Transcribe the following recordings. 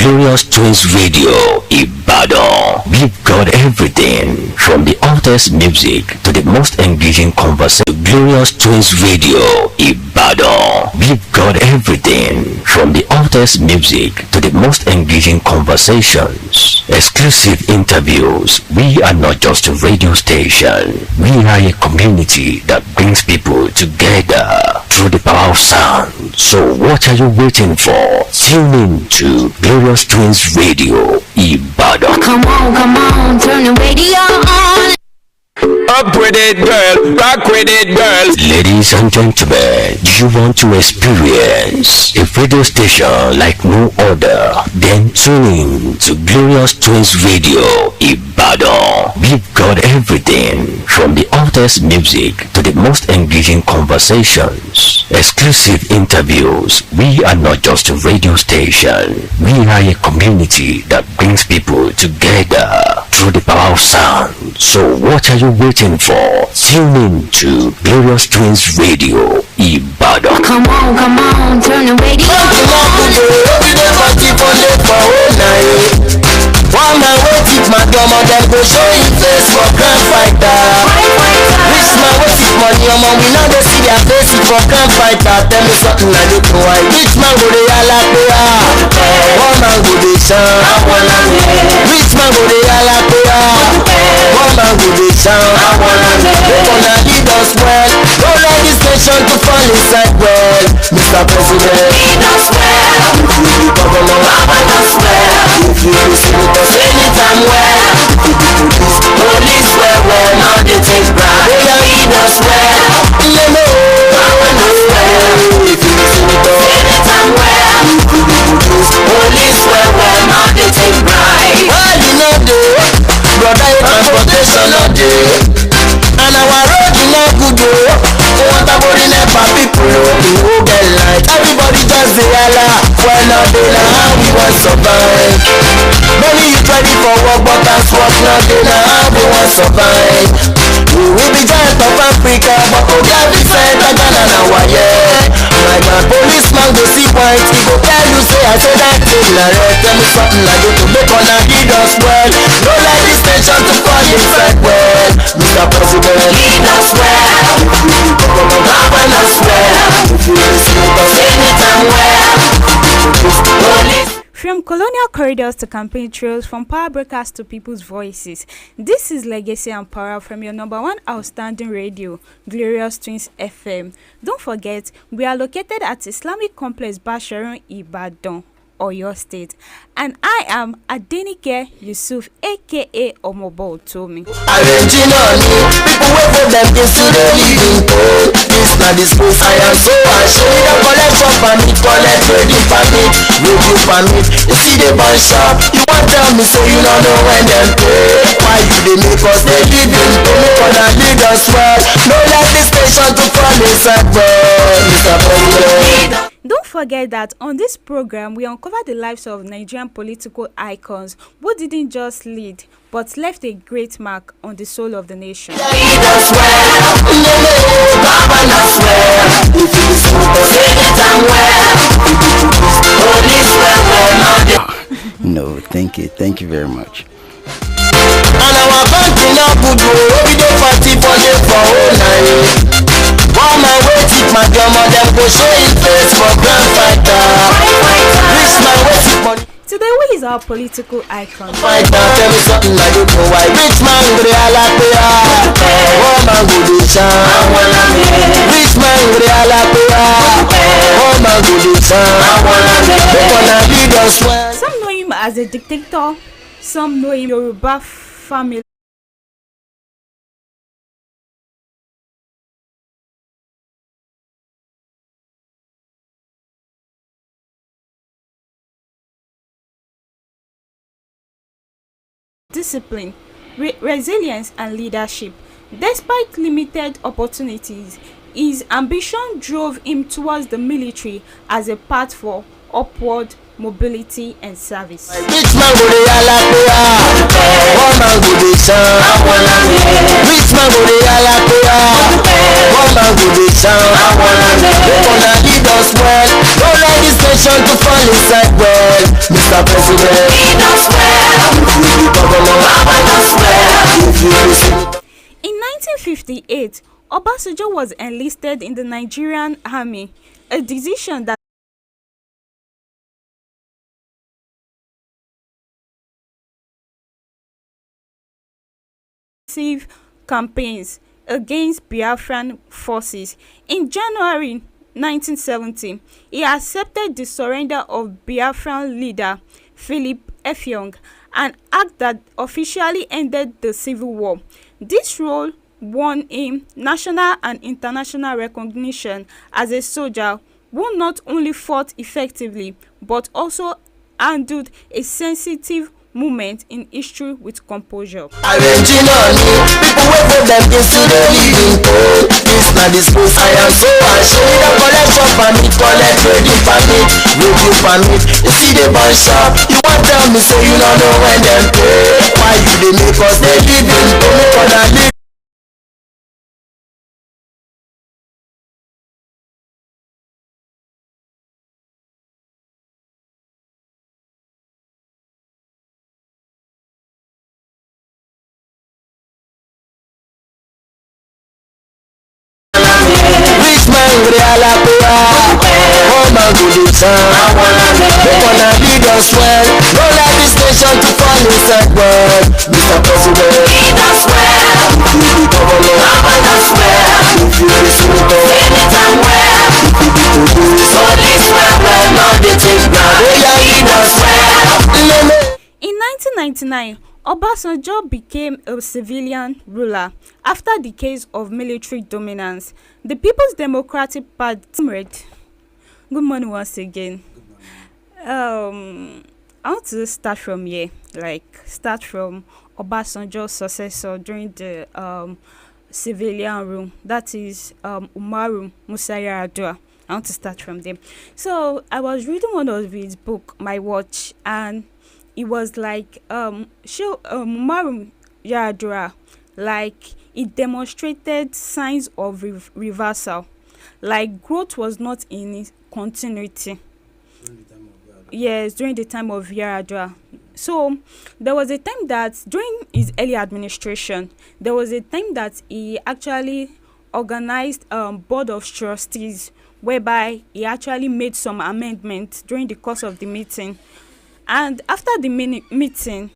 Glorious Twins Radio, Ibadan. We've got everything from the hottest music to the most engaging conversation. Glorious Twins Radio, Ibadan. We've got everything from the hottest music to the most engaging conversations, exclusive interviews. We are not just a radio station. We are a community that brings people together through the power of sound. So what are you waiting for? Tune in to Glorious Twins Radio, Ibadan. Come on, turn the radio on. Up with it, girl. Rock with it, girl. Ladies and gentlemen, do you want to experience a radio station like no other? Then tune in to Glorious Twins Radio, Ibadan. We've got everything from the hottest music to the most engaging conversations, exclusive interviews. We are not just a radio station. We are a community that brings people together through the power of sound. So what are you waiting for? Tune in to Glorious Twins Radio, Ibadan. Come on, turn the radio on. One man wait it, my drummer, them go show him face for crime fighter. Rich man wait it, money, we now they see their face for crime fighter. Tell me something I don't know why. Rich man go dey yalla player, one man go dey shine. Rich man go dey yalla player, one man go dey shine. They gonna lead us well, don't let this nation to fall inside well. Mr. President, Lead us well, the governor, govern us well. if you listen to us Anytime well, police well, now they take bribe. Lead us well, govern us well. if you listen to us Anytime well, police well, now they take bribe. well, you know the brother transportation all day, and our road you know good oh. What about the NEPA people who get light? Everybody just say Allah. Well now they know how we want survive. Many you ready for work, but that's what now they know how we want survive. We will be giant of Africa, but we got this side of Ghana now, yeah. My God, policeman go see white, he go tell you say I say that thing like that. Tell me something like that to make on lead us well. Don't let this nation to fall inside well. Mr. President, Lead us well, govern us well. if you listen to us Anytime well, police. From colonial corridors to campaign trails, from power breakers to people's voices, this is Legacy and Power from your number one outstanding radio, Glorious Twins FM. Don't forget, we are located at Islamic Complex Basharun, Ibadan, Oyo State. And I am Adenike Yusuf, aka Omobo Tomi. arranging on me, people wait for them to see the living code. This na this place I am so ashamed. I collect shop permit, collect trading permit, review permit. You see the bun shop, you want tell me say you don't know when them pay. Why you dey make us dey live in pain? Make una lead us well, no let this station to fall inside well. Mr. President, Don't forget that on this program, we uncover the lives of Nigerian political icons who didn't just lead, but left a great mark on the soul of the nation. Lead us well, govern us well. if you listen to us Anytime well, police well, now they. No, thank you very much. and our country now good oh. We dey party for the for all night. One man wait it, my drummer, them go show him face for grand fighter. Rich man wait it, money Today, who is our political icon? fighter. Tell me something I don't know why. Rich man go dey holla player, one man go dey shine. Rich man go dey holla player, one man go dey shine. They gonna lead us well. Some know him as a dictator, some know him Yoruba family. Discipline, resilience, and leadership. Despite limited opportunities, his ambition drove him towards the military as a path for upward mobility, and service. Rich man go dey yala koya, one man go dey sound. Rich man go dey yala koya, one man go dey sound. Make una lead us well, don't let this nation to fall inside well. Mr. President, lead us well. If you be governor, govern us well. If you be senator. In 1958, Obasanjo was enlisted in the Nigerian Army, a decision that campaigns against Biafran forces. In January 1970, he accepted the surrender of Biafran leader Philip Effiong, an act that officially ended the civil war. This role won him national and international recognition as a soldier who not only fought effectively but also handled a sensitive moment in history with composure. Arranging on me, people wait for them to see the living cold. This na disgrace, I am so ashamed. The collection permit, collect radio permit. You see the bun shop, you want tell me say you don't know when them pay. Why you dey make us dey live in pain? Gonna live. Rich man go dey yala koya, one man go dey sound. Make una lead us well, don't let this nation to fall inside well. Mr. President, lead us well. If you be governor, govern us well. If you be senator, senator well. If you be police, police well. Now they take ground, lead us well. In 1999, Obasanjo became a civilian ruler after decades of military dominance. The People's Democratic Party. Good morning once again. I want to start from here, start from Obasanjo's successor during the civilian rule. That is Umaru Musa Yar'Adua. I want to start from them. So I was reading one of his book, My Watch, and it was like Umaru Yar'Adua, it demonstrated signs of reversal. Growth was not in continuity. Yes, during the time of Yar'Adua. So there was a time that during his early administration, there was a time that he actually organized board of trustees, whereby he actually made some amendments during the course of the meeting. And after the meeting,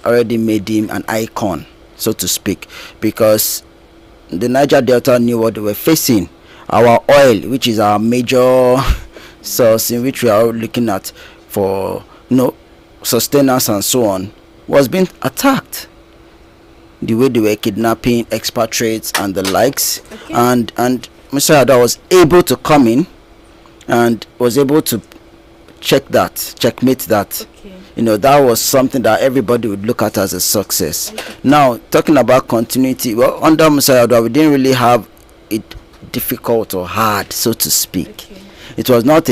already made him an icon, so to speak, because the Niger Delta knew what they were facing. Our oil, which is our major source in which we are looking at for sustenance and so on, was being attacked. The way they were kidnapping expatriates and the likes. Okay. And Mr. Yar'Adua was able to come in and was able to checkmate that. Okay. That was something that everybody would look at as a success. Okay. Now, talking about continuity, well, under Mr. Yar'Adua, we didn't really have it difficult or hard, so to speak. Okay. It was not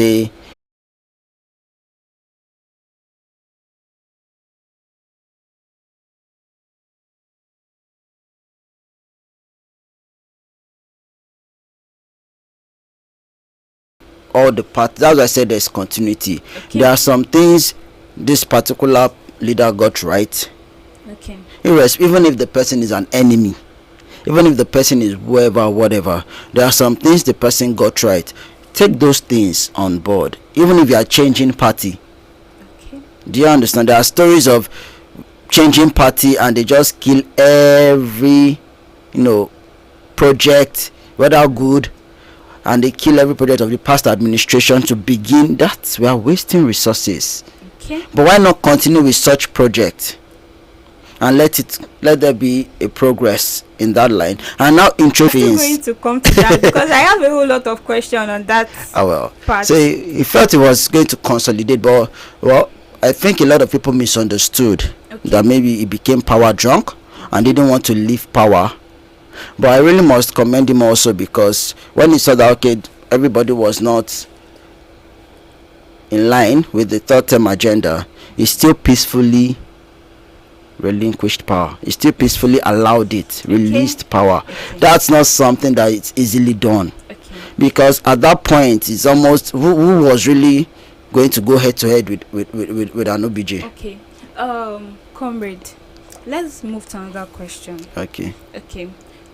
all the part. That's why I said there's continuity. Okay. There are some things this particular leader got right. Okay. Even if the person is an enemy, even if the person is whatever, there are some things the person got right. Take those things on board, even if you are changing party. Okay. Do you understand? There are stories of changing party and they just kill every project, whether good, and they kill every project of the past administration to begin. That we are wasting resources. Okay. But why not continue with such project and let there be a progress in that line? And now introduce. I'm going to come to that because I have a whole lot of questions on that. Part. So he felt he was going to consolidate, but I think a lot of people misunderstood that maybe he became power drunk and didn't want to leave power. But I really must commend him also, because when he saw that okay, everybody was not in line with the third term agenda, he still peacefully relinquished power. He still peacefully allowed it, released power. That's not something that it's easily done, because at that point it's almost who was really going to go head to head with an OBJ. Okay, comrade, let's move to another question. Okay,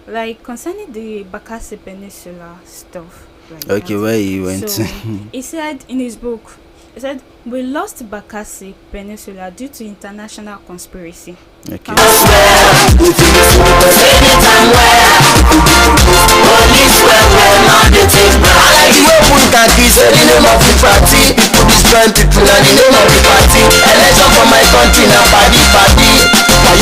like concerning the Bakassi Peninsula stuff, like okay, that. where he went. So he said in his book, he said we lost Bakassi Peninsula due to international conspiracy. Okay. Election for my country na party.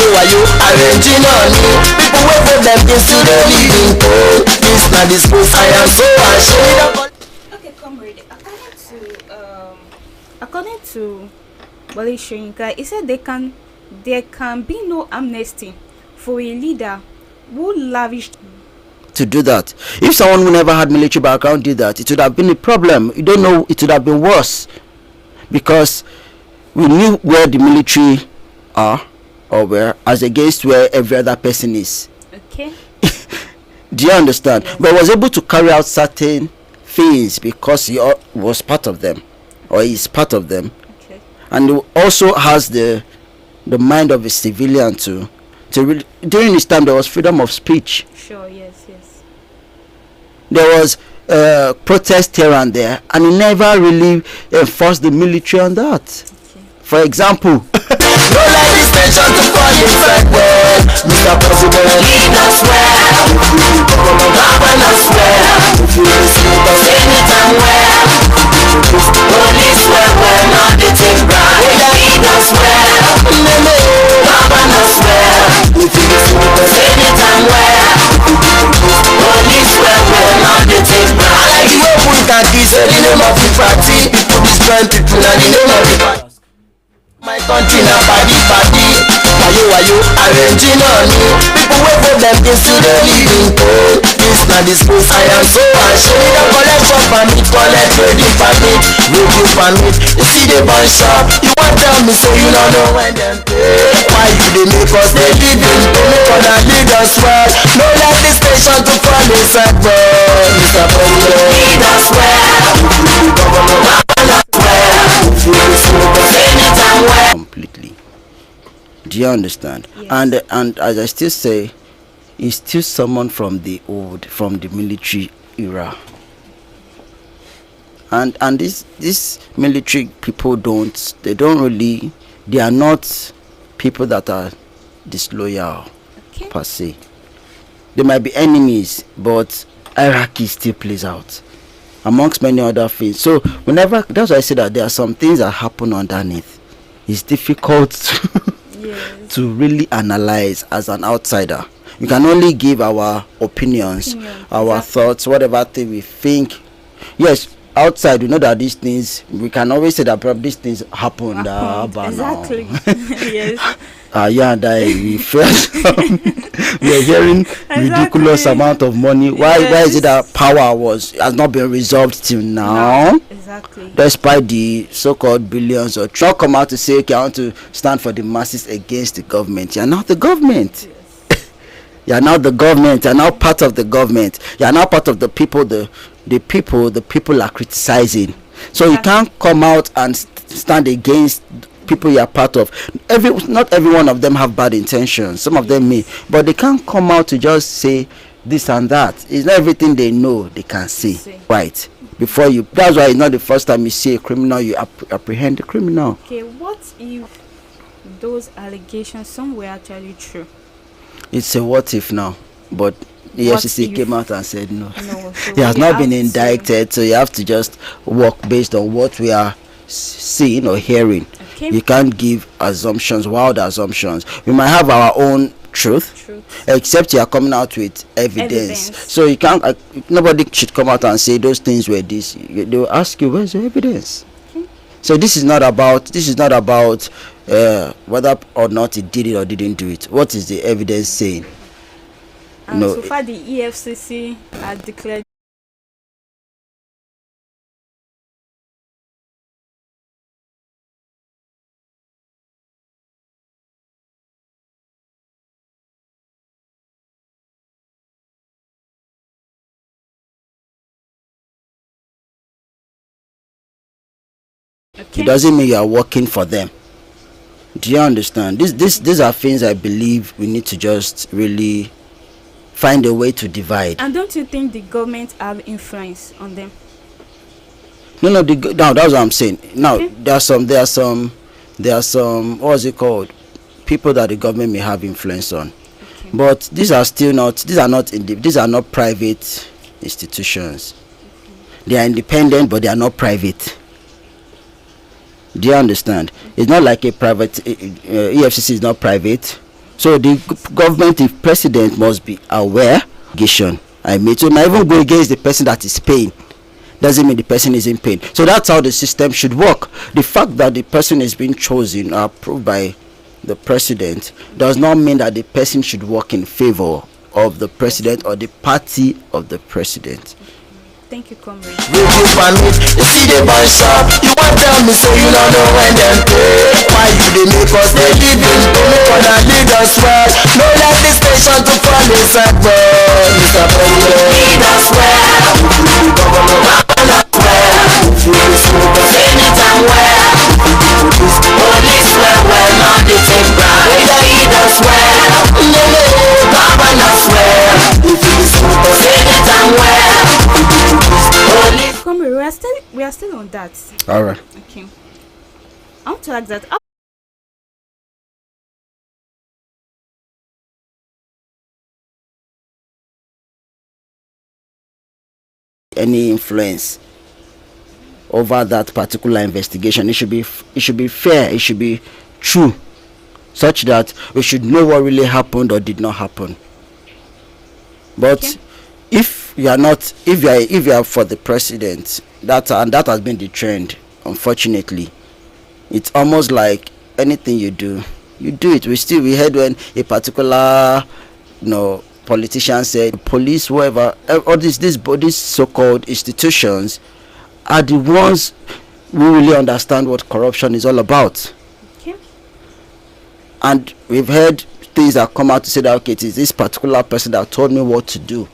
Wayo arranging on me. People wait for them things to the living cold. This na disgrace, I am so ashamed. Okay, comrade, according to Wale Soyinka, he said there can be no amnesty for a leader who lavished To do that, if someone who never had military background did that, it would have been a problem. You don't know, it would have been worse, because we knew where the military are or were as against where every other person is. Okay. Do you understand? Yes. But was able to carry out certain things because he was part of them, or is part of them. Okay. And he also has the mind of a civilian to really, during this time there was freedom of speech. Sure, yes. There was protest here and there, and he never really enforced the military on that. Okay. For example, no let this nation to call you friend, Mr. President, lead us well. Government us well. If you listen to us anytime well. Police well, not the thing right. Lead us well. Government us well. If you listen to us anytime well. Police well, not the thing right. I like the way we can kiss the name of the party. People destroy people and the name of the party. My country na party. Wayo arranging on me. People wait for them things to the living cold. This na disgrace, I am so ashamed. Don't collect shop permit, collect trading permit, review permit. You see the bun shop, you want tell me so you don't know when them pay. Why you dey make us dey live in pain? Make other lead us well. No let this station to call a circle. Mr. President, lead us well. Government us well. If you listen to us anytime well. completely. Do you understand? Yes. And as I still say, he's still someone from the military era. And these military people they are not people that are disloyal, Okay. per se. They might be enemies, but hierarchy still plays out amongst many other things. So that's why I say that there are some things that happen underneath. It's difficult to really analyze as an outsider. We can only give our opinions, our thoughts, whatever thing we think. Yes, outside we know that these things, we can always say that probably these things happened. Exactly. Yes. Yeah, and we felt we are hearing ridiculous amount of money. Why is it that power has not been resolved till now? No, exactly. Despite the so-called billions, or Trump come out to say, okay, I want to stand for the masses against the government. You're not the government. Yes. You're now the government. You're now part of the government. You're now part of the people. The people are criticizing. So you can't come out and stand against people you are part of. Not every one of them have bad intentions. Some of them may, but they can't come out to just say this and that. It's not everything they know they can say. Right. Before you, that's why it's not the first time you see a criminal, you apprehend the criminal. Okay, what if those allegations, some were actually true? It's a what if now, but the FCC came out and said no. So he has not been indicted, so you have to just work based on what we are seeing or hearing. Okay. You can't give assumptions, wild assumptions. We might have our own truth. Except you are coming out with evidence. So you can't. Nobody should come out and say those things were this. They will ask you, where's the evidence? Okay. So this is not about whether or not he did it or didn't do it. What is the evidence saying? And so far, the EFCC has declared. Okay. It doesn't mean you are working for them. Do you understand? These are things I believe we need to just really find a way to divide. And don't you think the government have influence on them? No, that's what I'm saying. Now, okay. there are some what is it called? People that the government may have influence on. Okay. But these are not private institutions. Okay. They are independent, but they are not private. Do you understand? It's not like a private EFCC is not private. So the government, the president, must be aware. I mean, so not even go against the person that is paying doesn't mean the person is in pain. So that's how the system should work. The fact that the person is being chosen or approved by the president does not mean that the person should work in favor of the president or the party of the president. Thank you, comrade. Will you permit? You see the boy shop. You want tell me so you don't know when them pay. Why you they make us they live in pain? Gonna lead us well. No let the station to fall inside well. Mr. President, lead us well. The government govern us well. If you be smoke us anytime well. Police well, not the take bribe. They lead us well. Govern us well. If you be smoke us anytime well. We are still on that. All right. Okay. I want to ask that. Any influence over that particular investigation? It should be fair. It should be true, such that we should know what really happened or did not happen. But okay. If you are for the president, that has been the trend. Unfortunately, it's almost like anything you do it. We heard when a particular politician said police, whoever, all these so-called institutions are the ones who really understand what corruption is all about. Okay. And we've heard things that come out to say that okay, it is this particular person that told me what to do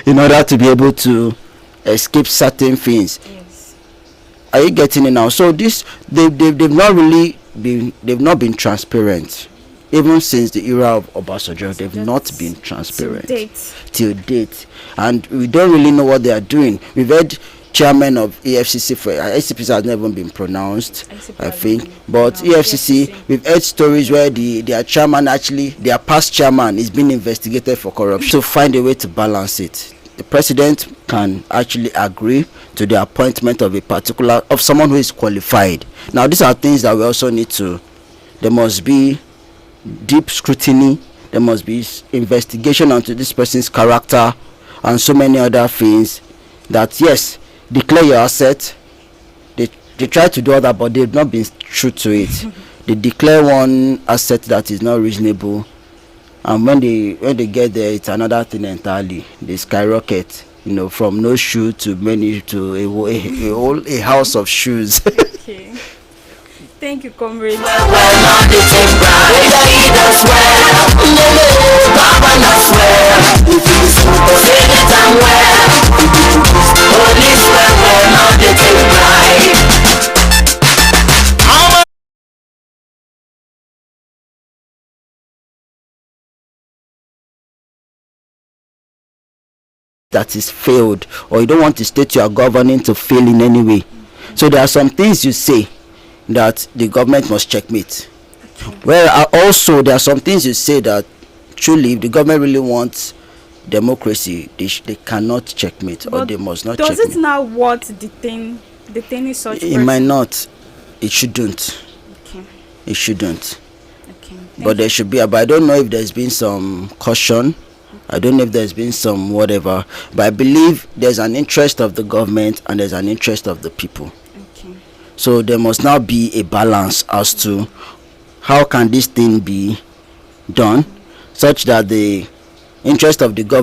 in order to be able to escape certain things. Yes. Are you getting it now? So they've not been transparent. Even since the era of Obasanjo, they've not been transparent till date, and we don't really know what they are doing. We've heard chairman of EFCC for ICPC has never been pronounced, I think, but EFCC, we've heard stories where their chairman, actually their past chairman, is being investigated for corruption. So find a way to balance it. The president can actually agree to the appointment of someone who is qualified. Now these are things that we also need to. There must be deep scrutiny. There must be investigation onto this person's character and so many other things. That yes, declare your asset. They try to do all that, but they've not been true to it. They declare one asset that is not reasonable, and when they get there, it's another thing entirely. They skyrocket, from no shoe to a house of shoes. Okay. Thank you, comrade. That is failed, or you don't want the state you are governing to fail in any way. So there are some things you say that the government must checkmate. Well, also there are some things you say that truly, if the government really wants democracy, they cannot checkmate, or they must not checkmate. Does it now what detain such person? It might not. It shouldn't. Okay. It shouldn't. Okay. But there should be. But I don't know if there's been some caution. I don't know if there's been some whatever. But I believe there's an interest of the government and there's an interest of the people. Okay. So there must now be a balance as to how can this thing be done such that the interest of the government